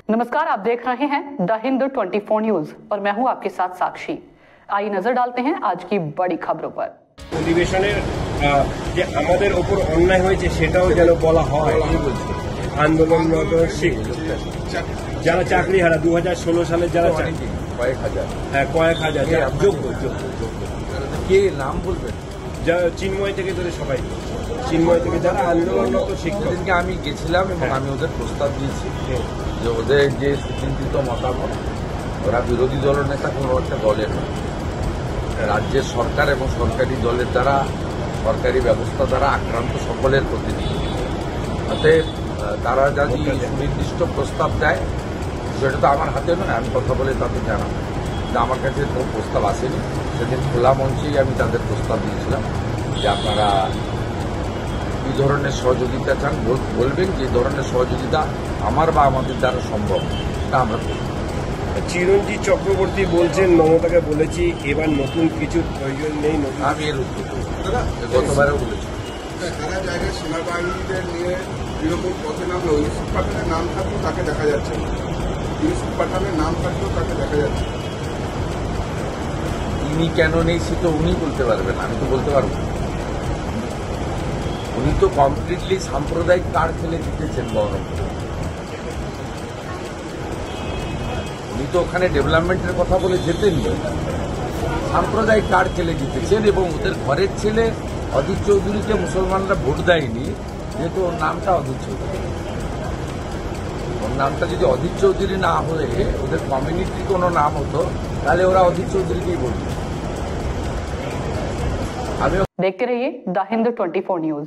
नमस्कार, आप देख रहे हैं द हिंद 24 न्यूज और मैं हूं आपके साथ साक्षी। आइए नजर डालते हैं आज की बड़ी खबरों पर। অধিবেশনের যে আমাদের উপর অন্যায় হয়েছে সেটাও যেন বলা হয়। আন্দোলনরত যারা চাকরি হারা 2016 সালে যারা কয়েক হাজার যোগ্য কে নাম বলবেন? চিন্ময় থেকে ধরে সবাই, চিন্ময় থেকে যারা আন্দোলনরত শিক্ষককে আমি গেছিলাম এবং আমি ওদের প্রস্তাব দিয়েছি যে ওদের যে সুচিন্তিত মতামত, ওরা বিরোধী দলনেতা কোনো একটা দলের নয়, রাজ্যের সরকার এবং সরকারি দলের দ্বারা, সরকারি ব্যবস্থা দ্বারা আক্রান্ত সকলের প্রতিনিধি। অতএব তারা যদি সুনির্দিষ্ট প্রস্তাব দেয়, সেটা তো আমার হাতে নয়, আমি কথা বলে তাদের জানাবো। কিন্তু আমার কাছে কোনো প্রস্তাব আসেনি। সেদিন খোলা মঞ্চেই আমি তাদের প্রস্তাব দিয়েছিলাম যে আপনারা কী ধরনের সহযোগিতা চান বলবেন, যে ধরনের সহযোগিতা আমার বা আমাদের দ্বারা সম্ভব তা আমরা করব। চিরঞ্জিত চক্রবর্তী বলছেন, মমতাকে বলেছি এবার নতুন কিছু প্রয়োজন নেই। আমি এর উত্তর গতবারেও বলেছি। সারা জায়গায় সেনাবাহিনীদের নিয়ে তৃণমূল পথে নামলো, ইউসুফ পাঠানের নাম থাকলেও তাকে দেখা যাচ্ছে না। ইউসুফ পাঠানের নাম থাকলেও তাকে দেখা যাচ্ছে না। তিনি কেন নেই সে তো উনি বলতে পারবেন, আমি তো বলতে পারবো। উনি তো কমপ্লিটলি সাম্প্রদায়িক কার্ড খেলে জিতেছেন বহরমপুরে। উনি তো ওখানে ডেভেলপমেন্টের কথা বলে যেতেননি, সাম্প্রদায়িক কার্ড খেলে জিতেছেন। এবং ওদের ঘরের ছেলে অধীর চৌধুরীকে মুসলমানরা ভোট দেয়নি, যেহেতু ওর নামটা অধীর চৌধুরী। ওর নামটা যদি অধীর চৌধুরী না হয়ে ওদের কমিউনিটির কোনো নাম হতো, তাহলে ওরা অধীর চৌধুরীকেই ভোট দিত। देखते रहिए द हिंद 24 न्यूज।